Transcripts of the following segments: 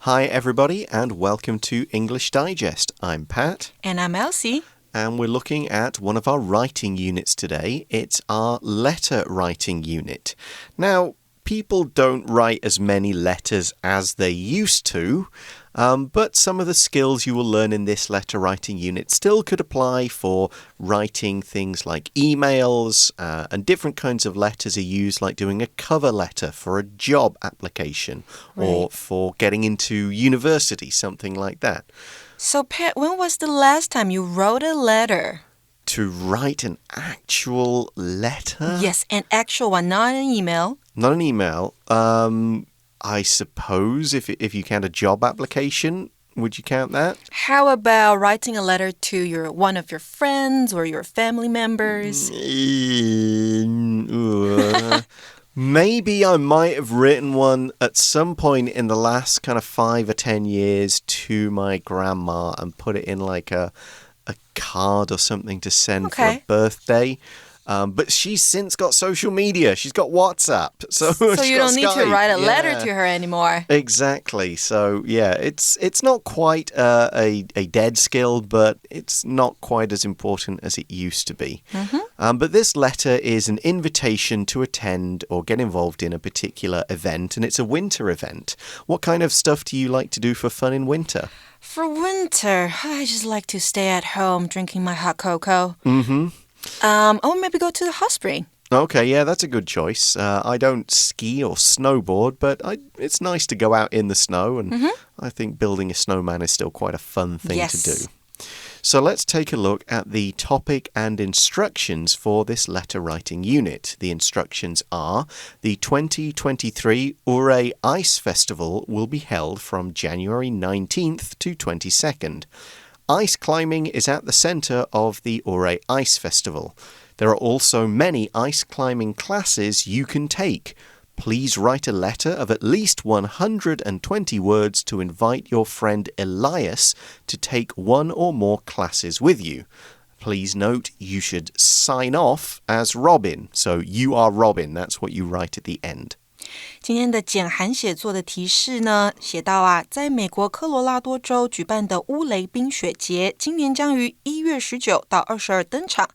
Hi, everybody, and welcome to English Digest. I'm Pat. And I'm Elsie. And we're looking at one of our writing units today. It's our letter writing unit. Now, people don't write as many letters as they used to, but some of the skills you will learn in this letter writing unit still could apply for writing things like emails, and different kinds of letters are used, like doing a cover letter for a job application or for getting into university, something like that. So, Pat, when was the last time you wrote a letter? To write an actual letter? Yes, an actual one, not an email. Not an email. I suppose if you count a job application, would you count that? How about writing a letter to one of your friends or your family members? Maybe I might have written one at some point in the last kind of 5 or 10 years to my grandma and put it in like a card or something to send for a birthday. But she's since got social media. She's got WhatsApp. So you don't need Skype. to write a letter to her anymore. Exactly. So, yeah, it's not quite a dead skill, but it's not quite as important as it used to be. But this letter is an invitation to attend or get involved in a particular event, and it's a winter event. What kind of stuff do you like to do for fun in winter? For winter, I just like to stay at home drinking my hot cocoa. Or maybe go to the hot spring. Okay, yeah, that's a good choice. I don't ski or snowboard, but it's nice to go out in the snow, and I think building a snowman is still quite a fun thing to do. So let's take a look at the topic and instructions for this letter writing unit. The instructions are: the 2023 Ure Ice Festival will be held from January 19th to 22nd. Ice climbing is at the center of the Ure Ice Festival. There are also many ice climbing classes you can take. Please write a letter of at least 120 words to invite your friend Elias to take one or more classes with you. Please note you should sign off as Robin. So you are Robin. That's what you write at the end. 今天的简函写作的提示呢，写到在美国科罗拉多州举办的乌雷冰雪节，今年将于1月19到22登场。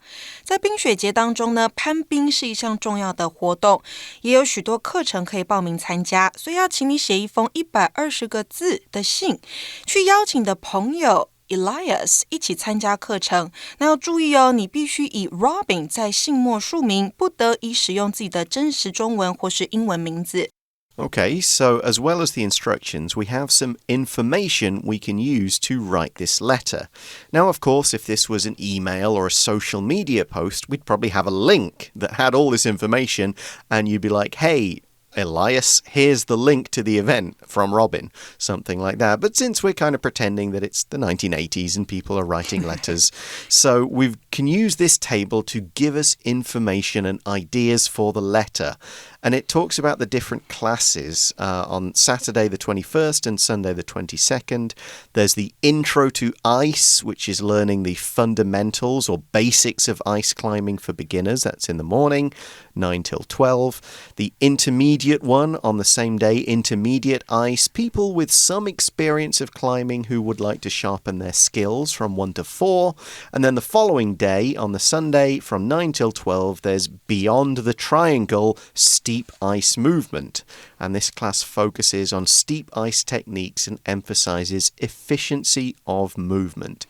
在冰雪节当中呢，攀冰是一项重要的活动，也有许多课程可以报名参加，所以要请你写一封120个字的信，去邀请的朋友Elias 一起参加课程。那要注意哦，你必须以 Robin 在信末署名，不得以使用自己的真实中文或是英文名字。Okay, so as well as the instructions, we have some information we can use to write this letter. Now, of course, if this was an email or a social media post, we'd probably have a link that had all this information, and you'd be like, hey, Elias, here's the link to the event from Robin, something like that. But since we're kind of pretending that it's the 1980s and people are writing letters, so we can use this table to give us information and ideas for the letter. And it talks about the different classes on Saturday the 21st and Sunday the 22nd. There's the Intro to Ice, which is learning the fundamentals or basics of ice climbing for beginners. That's in the morning, 9 till 12. The intermediate one on the same day, Intermediate Ice. People with some experience of climbing who would like to sharpen their skills from 1 to 4. And then the following day, on the Sunday, from 9 till 12, there's Beyond the Triangle, Steep Ice Movement. And this class focuses on steep ice techniques and emphasizes efficiency of movement.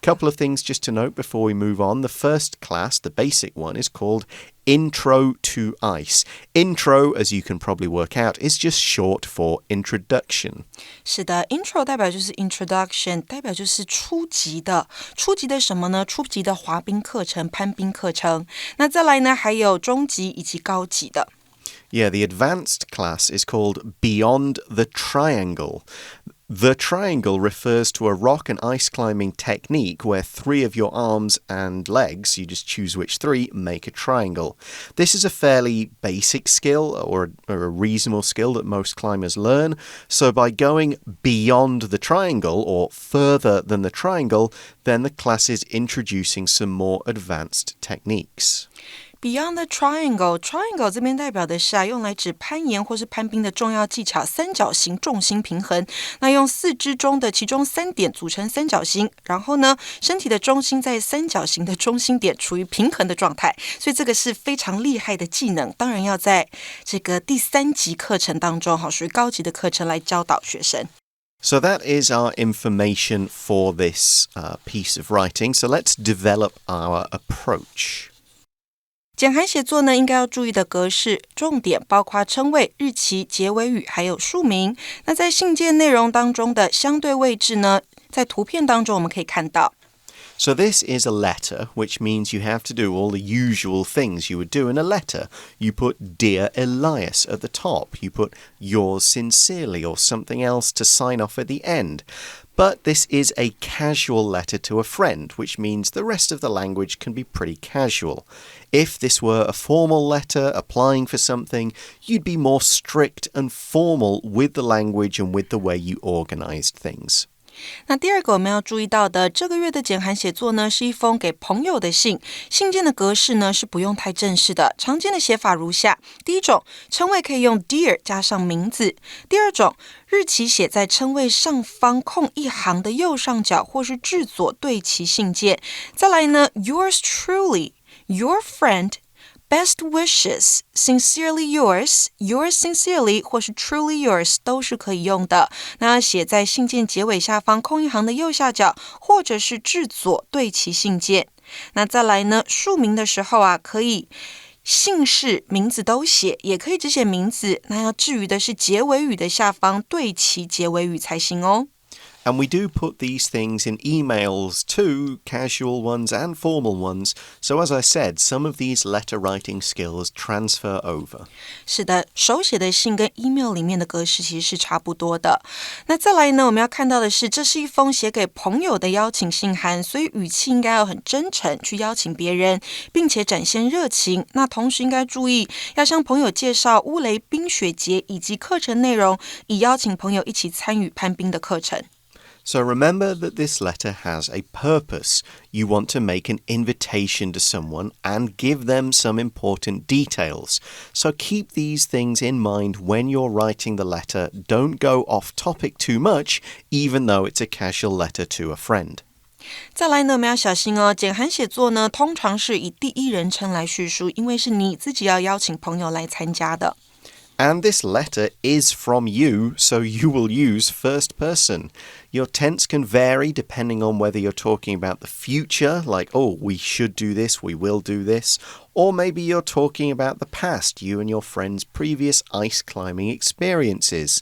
Couple of things just to note before we move on. The first class, the basic one, is called Intro to Ice. Intro, as you can probably work out, is just short for introduction. 是的 ，intro 代表就是 introduction， 代表就是初级的。初级的什么呢？初级的滑冰课程、攀冰课程。那再来呢，还有中级以及高级的。Yeah, the advanced class is called Beyond the Triangle. The triangle refers to a rock and ice climbing technique where 3 of your arms and legs, you just choose which 3, make a triangle. This is a fairly basic skill or a reasonable skill that most climbers learn. So by going beyond the triangle or further than the triangle, then the class is introducing some more advanced techniques. Beyond the triangle 这边代表的是用来指攀岩或是攀冰的重要技巧，三角形重心平衡。那用四肢中的其中3点组成三角形，然后呢，身体的中心在三角形的中心点处于平衡的状态。所以这个是非常厉害的技能，当然要在这个第3级课程当中，属于高级的课程来教导学生。So that is our information for this piece of writing. So let's develop our approach. 简函写作呢，应该要注意的格式重点包括称谓、日期、结尾语还有署名。那在信件内容当中的相对位置呢，在图片当中我们可以看到。So this is a letter, which means you have to do all the usual things you would do in a letter. You put Dear Elias at the top. You put Yours sincerely or something else to sign off at the end. But this is a casual letter to a friend, which means the rest of the language can be pretty casual. If this were a formal letter applying for something, you'd be more strict and formal with the language and with the way you organized things. 那第二个我们要注意到的，这个月的简函写作呢，是一封给朋友的信。信件的格式呢，是不用太正式的，常见的写法如下：第一种，称谓可以用 Dear 加上名字；第二种，日期写在称谓上方空一行的右上角，或是至左对齐信件。再来呢 ，Yours truly, your friend.Best wishes, sincerely yours, yours sincerely 或是 truly yours 都是可以用的。那写在信件结尾下方空一行的右下角，或者是至左对齐信件。那再来呢，署名的时候可以姓氏、名字都写，也可以只写名字。那要至于的是结尾语的下方对齐结尾语才行哦。And we do put these things in emails too, casual ones and formal ones. So as I said, some of these letter writing skills transfer over. 是的，手写的信跟 email 里面的格式其实是差不多的。那再来呢，我们要看到的是，这是一封写给朋友的邀请信函，所以语气应该要很真诚，去邀请别人，并且展现热情。那同时应该注意，要向朋友介绍乌雷冰雪节以及课程内容，以邀请朋友一起参与攀冰的课程。So remember that this letter has a purpose. You want to make an invitation to someone and give them some important details. So keep these things in mind when you're writing the letter. Don't go off topic too much, even though it's a casual letter to a friend. 再来呢，我们要小心哦。简函写作呢，通常是以第一人称来叙述，因为是你自己要邀请朋友来参加的。And this letter is from you, so you will use first person. Your tense can vary depending on whether you're talking about the future, like, oh, we should do this, we will do this, or maybe you're talking about the past, you and your friend's previous ice climbing experiences.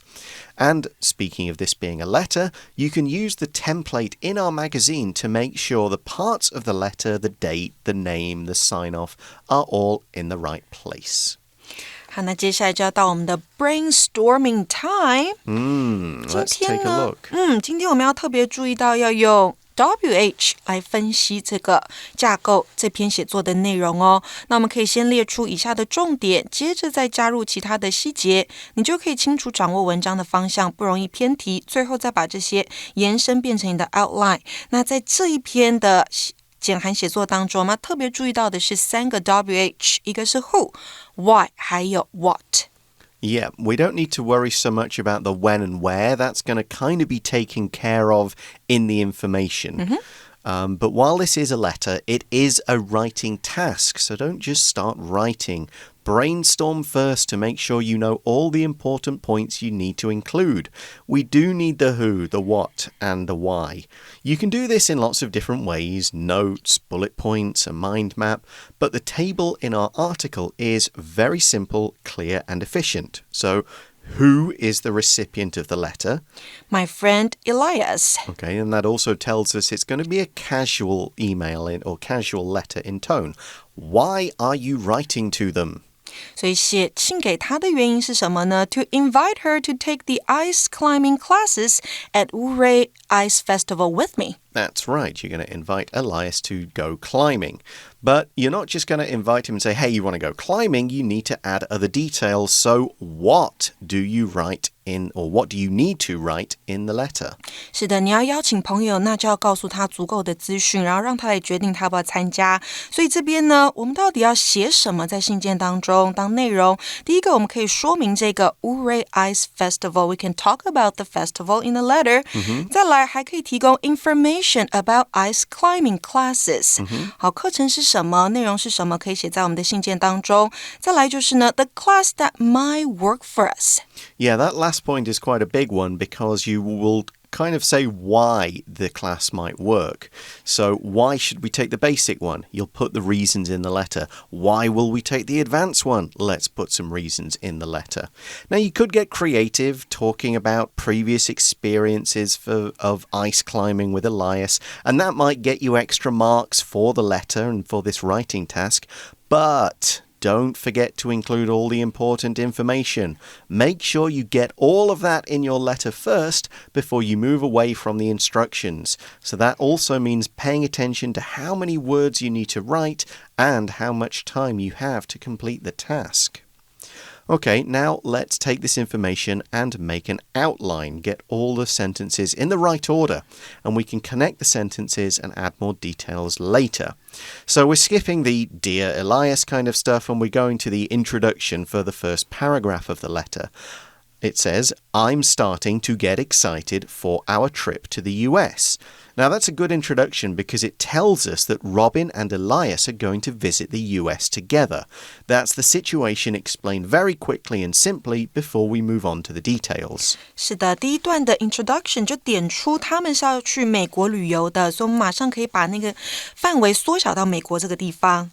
And speaking of this being a letter, you can use the template in our magazine to make sure the parts of the letter, the date, the name, the sign-off are all in the right place. 好，那接下来就要到我们的 brainstorming time。Let's take a look. 今天我们要特别注意到要用 WH 来分析这个架构这篇写作的内容哦。那我们可以先列出以下的重点，接着再加入其他的细节，你就可以清楚掌握文章的方向，不容易偏题。最后再把这些延伸变成你的 outline。那在这一篇的简函写作当中，我们要特别注意到的是3个 WH， 一个是 who、why 还有 what。Yeah, we don't need to worry so much about the when and where. That's going to kind of be taken care of in the information. But while this is a letter, it is a writing task. So don't just start writing. Brainstorm first to make sure you know all the important points you need to include. We do need the who, the what, and the why. You can do this in lots of different ways, notes, bullet points, a mind map, but the table in our article is very simple, clear, and efficient. So, who is the recipient of the letter? My friend Elias. Okay, and that also tells us it's going to be a casual email or casual letter in tone. Why are you writing to them? 所以写信给他的原因是什么呢？ To invite her to take the ice climbing classes at Ouray Ice Festival with me. That's right. You're going to invite Elias to go climbing. But you're not just going to invite him and say, hey, you want to go climbing? You need to add other details. So what do you write in, or what do you need to write in the letter? 是的，你要邀请朋友，那就要告诉他足够的资讯，然后让他来决定他要不要参加。所以这边呢，我们到底要写什么在信件当中当内容？第一个，我们可以说明这个 Ouray Ice Festival. We can talk about the festival in the letter. 再来，还可以提供 information about ice climbing classes. 好，课程是什么？内容是什么？可以写在我们的信件当中。再来就是呢 ，the class that might work for us. Yeah, that last point is quite a big one because you will kind of say why the class might work. So why should we take the basic one? You'll put the reasons in the letter. Why will we take the advanced one? Let's put some reasons in the letter. Now you could get creative talking about previous experiences of ice climbing with Elias, and that might get you extra marks for the letter and for this writing task. But don't forget to include all the important information. Make sure you get all of that in your letter first before you move away from the instructions. So that also means paying attention to how many words you need to write and how much time you have to complete the task. Okay, now let's take this information and make an outline. Get all the sentences in the right order, and we can connect the sentences and add more details later. So we're skipping the Dear Elias kind of stuff, and we're going to the introduction for the first paragraph of the letter. It says, I'm starting to get excited for our trip to the US. Now, that's a good introduction because it tells us that Robin and Elias are going to visit the US together. That's the situation explained very quickly and simply before we move on to the details. 是的，第一段的 introduction 就点出他们是要去美国旅游的，所以我们马上可以把那个范围缩小到美国这个地方。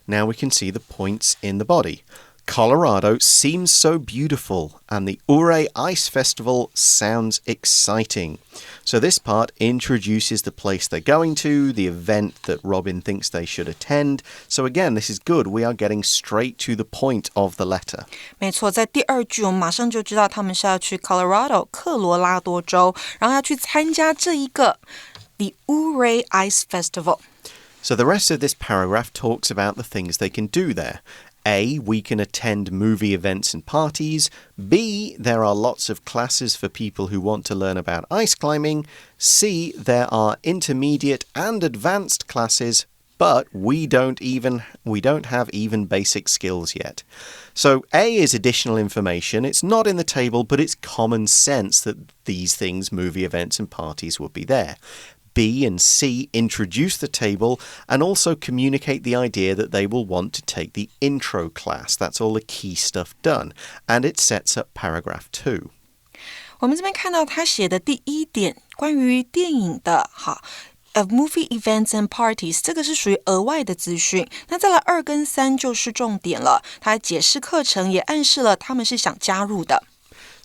Now we can see the points in the body. Colorado seems so beautiful, and the Ouray Ice Festival sounds exciting. So this part introduces the place they're going to, the event that Robin thinks they should attend. So again, this is good. We are getting straight to the point of the letter. 没错，在第二句我们马上就知道他们是要去 Colorado 科罗拉多州，然后要去参加这一个 The Ouray Ice Festival. So the rest of this paragraph talks about the things they can do there. A, we can attend movie events and parties. B, there are lots of classes for people who want to learn about ice climbing. C, there are intermediate and advanced classes, but we don't have even basic skills yet. So A is additional information. It's not in the table, but it's common sense that these things, movie events and parties, would be there. B and C introduce the table and also communicate the idea that they will want to take the intro class. That's all the key stuff done. And it sets up paragraph 2. 我们这边看到他写的第一点，关于电影的of movie events and parties， 这个是属于额外的资讯。那再来2跟3就是重点了，他解释课程，也暗示了他们是想加入的。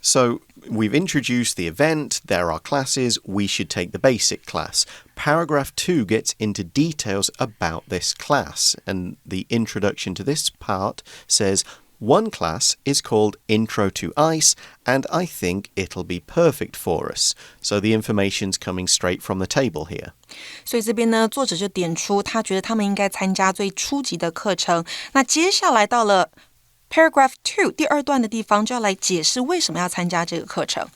So we've introduced the event, there are classes, we should take the basic class. Paragraph 2 gets into details about this class, and the introduction to this part says, one class is called Intro to Ice, and I think it'll be perfect for us. So the information's coming straight from the table here. 所以这边呢，作者就点出他觉得他们应该参加最初级的课程。那接下来到了Paragraph 2, 第二段的地方就要来解释为什么要参加这个课程。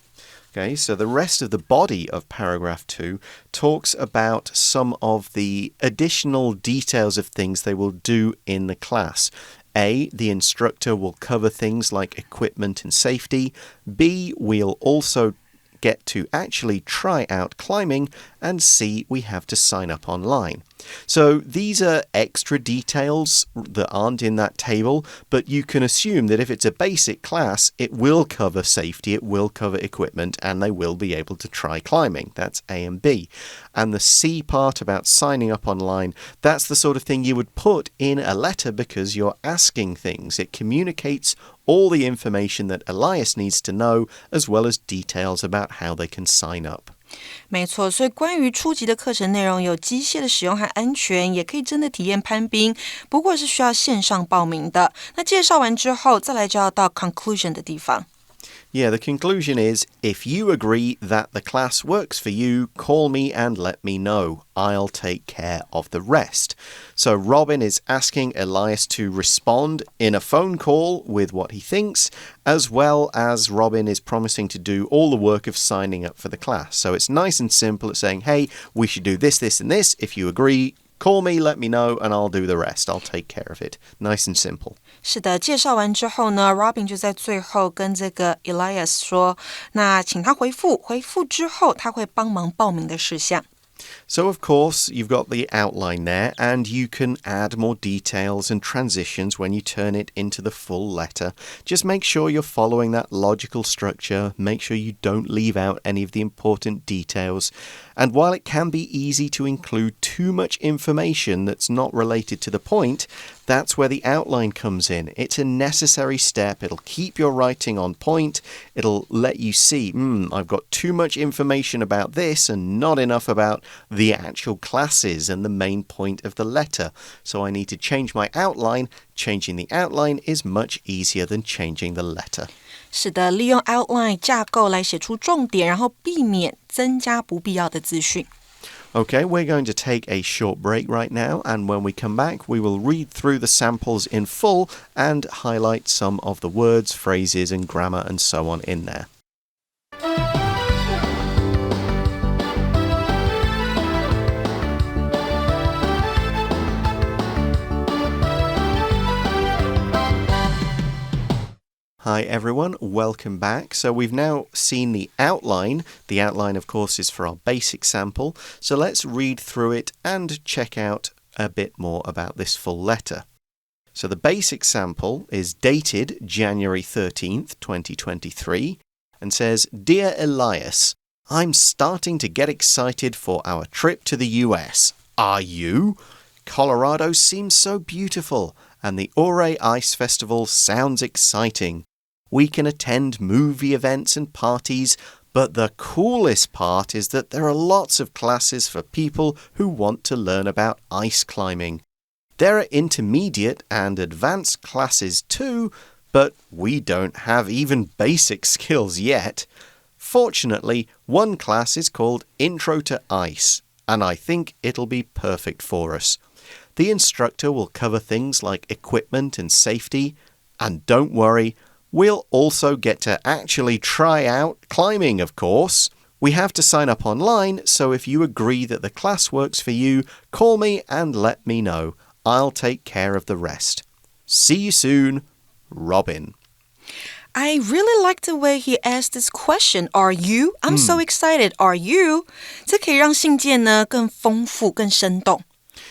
Okay, so the rest of the body of paragraph 2 talks about some of the additional details of things they will do in the class. A, the instructor will cover things like equipment and safety. B, we'll also get to actually try out climbing. And C, we have to sign up online. So these are extra details that aren't in that table, but you can assume that if it's a basic class, it will cover safety, it will cover equipment, and they will be able to try climbing. That's A and B. And the C part about signing up online, that's the sort of thing you would put in a letter because you're asking things. It communicates all the information that Elias needs to know, as well as details about how they can sign up. 没错，所以关于初级的课程内容有机械的使用和安全，也可以真的体验攀冰，不过是需要线上报名的。那介绍完之后，再来就要到 conclusion 的地方。Yeah, the conclusion is, if you agree that the class works for you, call me and let me know. I'll take care of the rest. So Robin is asking Elias to respond in a phone call with what he thinks, as well as Robin is promising to do all the work of signing up for the class. So it's nice and simple. It's saying, hey, we should do this, this, and this. If you agree, call me, let me know, and I'll do the rest. I'll take care of it. Nice and simple. 是的，介绍完之后呢 Robin 就在最后跟这个 Elias 说，那请他回复之后他会帮忙报名的事项。So, of course, you've got the outline there, and you can add more details and transitions when you turn it into the full letter. Just make sure you're following that logical structure. Make sure you don't leave out any of the important details. And while it can be easy to include too much information that's not related to the point, that's where the outline comes in. It's a necessary step. It'll keep your writing on point. It'll let you see, I've got too much information about this and not enough about the actual classes and the main point of the letter. So I need to change my outline. Changing the outline is much easier than changing the letter. 是的，利用 outline 架构来写出重点，然后避免增加不必要的资讯。Okay, we're going to take a short break right now, and when we come back, we will read through the samples in full and highlight some of the words, phrases, and grammar and so on in there. Hi everyone, welcome back. So we've now seen the outline. The outline, of course, is for our basic sample. So let's read through it and check out a bit more about this full letter. So the basic sample is dated January 13th, 2023, and says, Dear Elias, I'm starting to get excited for our trip to the US. Are you? Colorado seems so beautiful, and the Ouray Ice Festival sounds exciting. We can attend movie events and parties, but the coolest part is that there are lots of classes for people who want to learn about ice climbing. There are intermediate and advanced classes too, but we don't have even basic skills yet. Fortunately, one class is called Intro to Ice, and I think it'll be perfect for us. The instructor will cover things like equipment and safety, and don't worry, we'll also get to actually try out climbing, of course. We have to sign up online, so if you agree that the class works for you, call me and let me know. I'll take care of the rest. See you soon, Robin. I really like the way he asked this question. Are you? I'm so excited. Are you? 这可以让信件呢更丰富、更生动。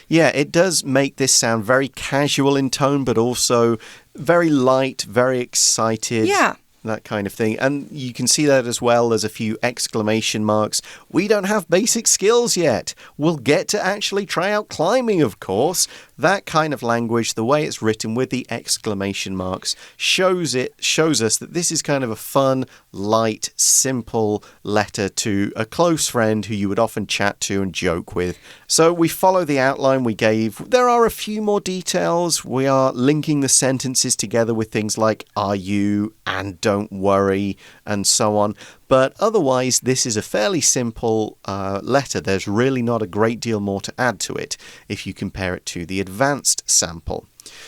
Yeah, it does make this sound very casual in tone, but also very light, very excited. Yeah. That kind of thing. And you can see that as well as a few exclamation marks. We don't have basic skills yet. We'll get to actually try out climbing, of course. That kind of language, the way it's written with the exclamation marks, shows us that this is kind of a fun, light, simple letter to a close friend who you would often chat to and joke with. So we follow the outline we gave. There are a few more details. We are linking the sentences together with things like are you and don't worry and so on. But otherwise, this is a fairly simple letter. There's really not a great deal more to add to it if you compare it to the advanced sample.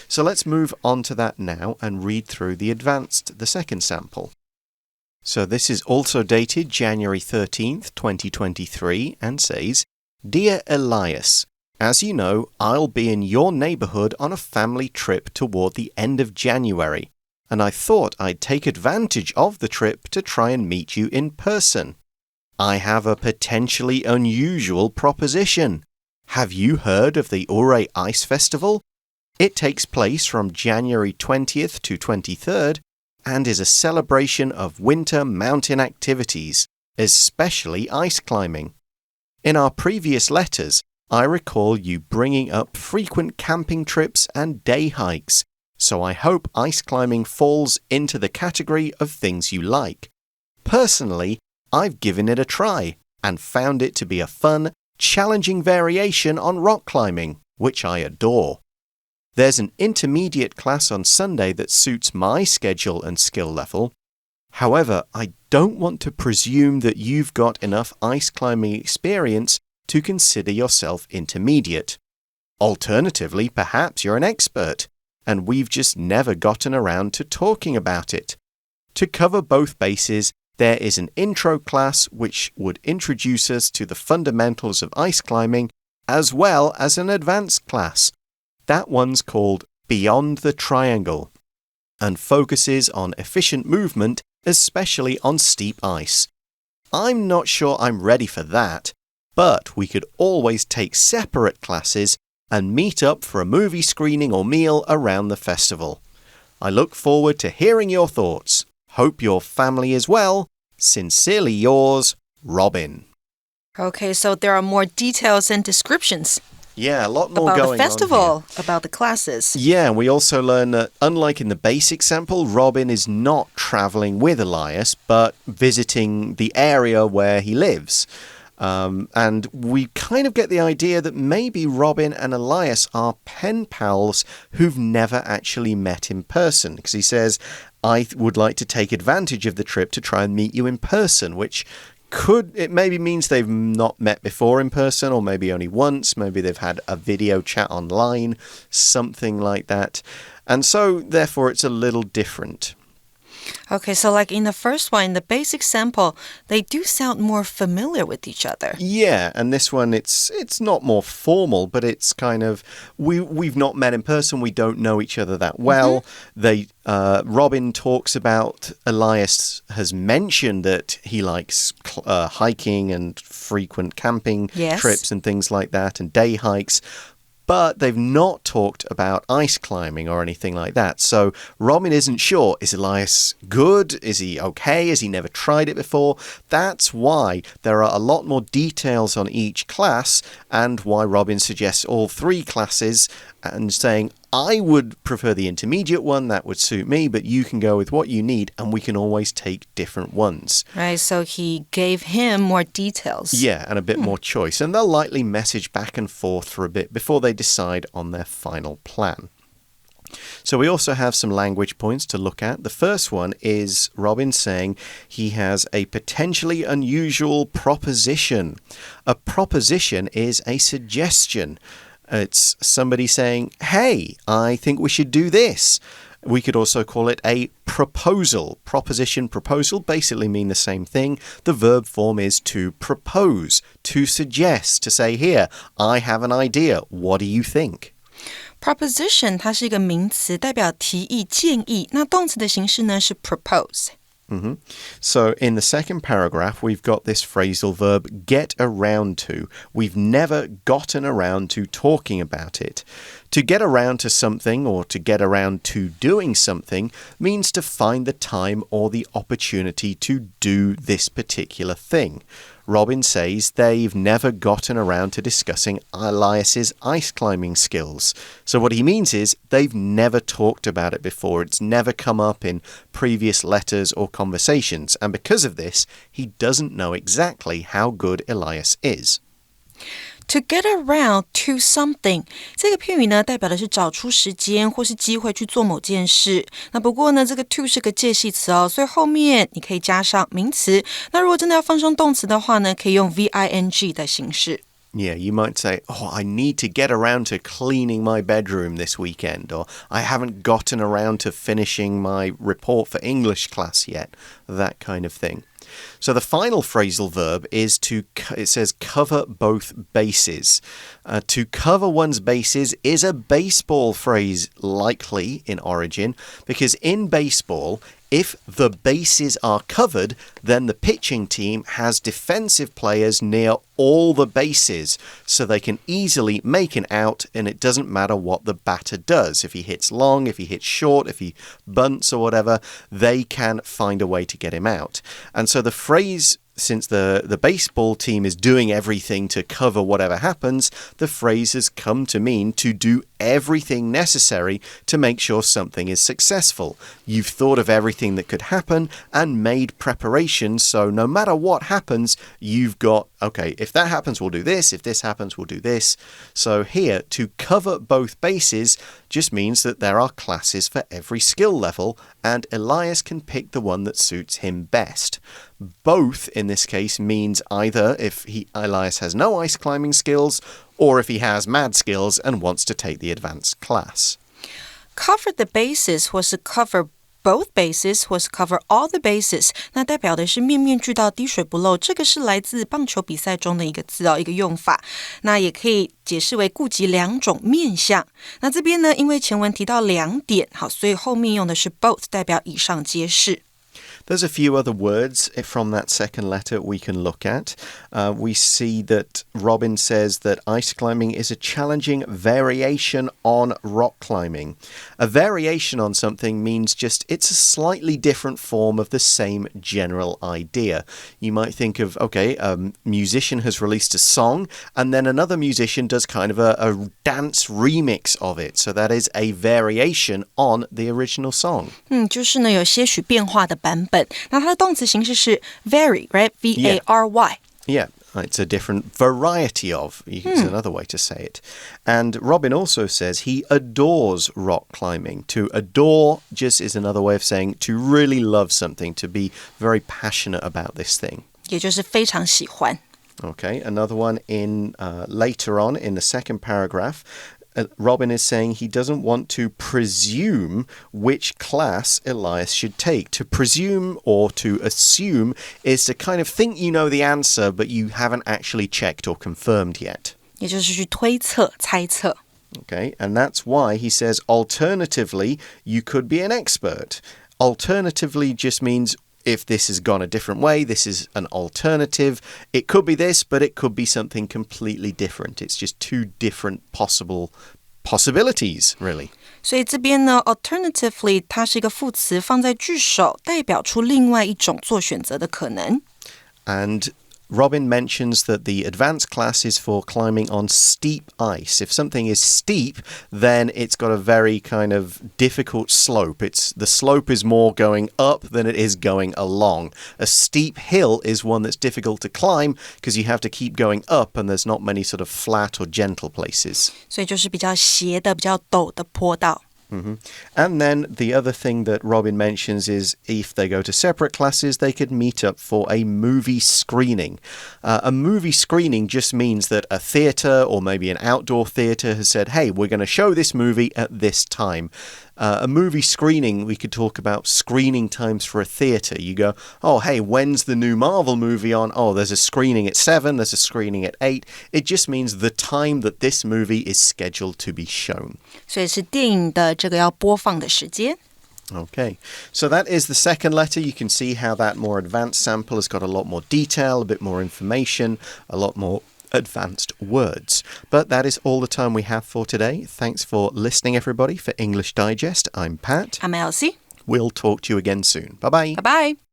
So let's move on to that now and read through the second sample. So this is also dated January 13th, 2023 and says, Dear Elias, as you know, I'll be in your neighborhood on a family trip toward the end of January. And I thought I'd take advantage of the trip to try and meet you in person. I have a potentially unusual proposition. Have you heard of the Ouray Ice Festival? It takes place from January 20th to 23rd and is a celebration of winter mountain activities, especially ice climbing. In our previous letters, I recall you bringing up frequent camping trips and day hikes. So I hope ice climbing falls into the category of things you like. Personally, I've given it a try and found it to be a fun, challenging variation on rock climbing, which I adore. There's an intermediate class on Sunday that suits my schedule and skill level. However, I don't want to presume that you've got enough ice climbing experience to consider yourself intermediate. Alternatively, perhaps you're an expert, and we've just never gotten around to talking about it. To cover both bases, there is an intro class which would introduce us to the fundamentals of ice climbing, as well as an advanced class. That one's called Beyond the Triangle, and focuses on efficient movement, especially on steep ice. I'm not sure I'm ready for that, but we could always take separate classes and meet up for a movie screening or meal around the festival. I look forward to hearing your thoughts. Hope your family is well. Sincerely yours, Robin. Okay, so there are more details and descriptions. Yeah, a lot more about going the festival, on here. About the classes. Yeah, we also learn that, unlike in the basic sample, Robin is not traveling with Elias, but visiting the area where he lives. And we kind of get the idea that maybe Robin and Elias are pen pals who've never actually met in person. Because he says, I would like to take advantage of the trip to try and meet you in person, which it maybe means they've not met before in person, or maybe only once. Maybe they've had a video chat online, something like that. And so, therefore, it's a little different. Okay, so like in the first one, in the basic sample, they do sound more familiar with each other. Yeah, and this one, it's not more formal, but it's kind of, we've not met in person, we don't know each other that well. Robin talks about, Elias has mentioned that he likes hiking and frequent camping trips and things like that, and day hikes. But they've not talked about ice climbing or anything like that. So Robin isn't sure. Is Elias good? Is he okay? Has he never tried it before? That's why there are a lot more details on each class, and why Robin suggests all three classes and saying, I would prefer the intermediate one, that would suit me, but you can go with what you need, and we can always take different ones. Right, so he gave him more details. Yeah, and a bit more choice. And they'll likely message back and forth for a bit before they decide on their final plan. So we also have some language points to look at. The first one is Robin saying he has a potentially unusual proposition. A proposition is a suggestion. It's somebody saying, hey, I think we should do this. We could also call it a proposal. Proposition, proposal basically mean the same thing. The verb form is to propose, to suggest, to say, here, I have an idea. What do you think? Proposition 它是一个名词，代表提议、建议。那动词的形式呢是 propose。So in the second paragraph, we've got this phrasal verb, get around to. We've never gotten around to talking about it. To get around to something, or to get around to doing something, means to find the time or the opportunity to do this particular thing. Robin says they've never gotten around to discussing Elias's ice climbing skills. So what he means is they've never talked about it before. It's never come up in previous letters or conversations. And because of this, he doesn't know exactly how good Elias is. To get around to something 这个片语呢，代表的是找出时间或是机会去做某件事。那不过呢，这个 to 是个介系词哦，所以后面你可以加上名词。那如果真的要放上动词的话呢，可以用 VING 的形式。Yeah, you might say, I need to get around to cleaning my bedroom this weekend, or I haven't gotten around to finishing my report for English class yet, that kind of thing. So the final phrasal verb is it says cover both bases. To cover one's bases is a baseball phrase, likely in origin, because in baseball, if the bases are covered, then the pitching team has defensive players near all the bases, so they can easily make an out, and it doesn't matter what the batter does. If he hits long, if he hits short, if he bunts or whatever, they can find a way to get him out. And so the phrase since the baseball team is doing everything to cover whatever happens, the phrase has come to mean to do everything necessary to make sure something is successful. You've thought of everything that could happen and made preparations, so no matter what happens, you've got, okay, if that happens, we'll do this. If this happens, we'll do this. So here, to cover both bases just means that there are classes for every skill level, and Elias can pick the one that suits him best. Both, in this case, means either if Elias has no ice climbing skills, or if he has mad skills and wants to take the advanced class. Cover the bases 或是 cover both bases 或是 cover all the bases 那代表的是面面俱到滴水不漏，这个是来自棒球比赛中的一个字一个用法，那也可以解释为顾及两种面向。那这边呢，因为前文提到2点，好，所以后面用的是 both 代表以上皆是。There's a few other words from that second letter we can look at. We see that Robin says that ice climbing is a challenging variation on rock climbing. A variation on something means just it's a slightly different form of the same general idea. You might think of, okay, a musician has released a song and then another musician does kind of a dance remix of it. So that is a variation on the original song. 就是呢有些许变化的版本。那它的动词形式是 vary, right? V-A-R-Y. Yeah, it's a different variety of. It's another way to say it. And Robin also says he adores rock climbing. To adore just is another way of saying to really love something, to be very passionate about this thing. 也就是非常喜欢。Okay, another one in later on in the second paragraph. Robin is saying he doesn't want to presume which class Elias should take. To presume or to assume is to kind of think you know the answer, but you haven't actually checked or confirmed yet. 也就是去推测、猜测。Okay, and that's why he says, alternatively, you could be an expert. Alternatively just means if this has gone a different way, this is an alternative. It could be this, but it could be something completely different. It's just two different possibilities, really. 所以这边呢 alternatively 它是一个副词放在句首，代表出另外一种做选择的可能。And Robin mentions that the advanced class is for climbing on steep ice. If something is steep, then it's got a very kind of difficult slope. The slope is more going up than it is going along. A steep hill is one that's difficult to climb because you have to keep going up and there's not many sort of flat or gentle places. 所以就是比较斜的、比较陡的坡道。And then the other thing that Robin mentions is if they go to separate classes, they could meet up for a movie screening. A movie screening just means that a theatre or maybe an outdoor theatre has said, hey, we're going to show this movie at this time. A movie screening, we could talk about screening times for a theatre. You go, oh, hey, when's the new Marvel movie on? Oh, there's a screening at 7, there's a screening at 8. It just means the time that this movie is scheduled to be shown. 所以是电影的这个要播放的时间。Okay, so that is the second letter. You can see how that more advanced sample has got a lot more detail, a bit more information, a lot more advanced words. But that is all the time we have for today. Thanks for listening, everybody. For English Digest, I'm Pat. I'm Elsie. We'll talk to you again soon. Bye-bye. Bye-bye.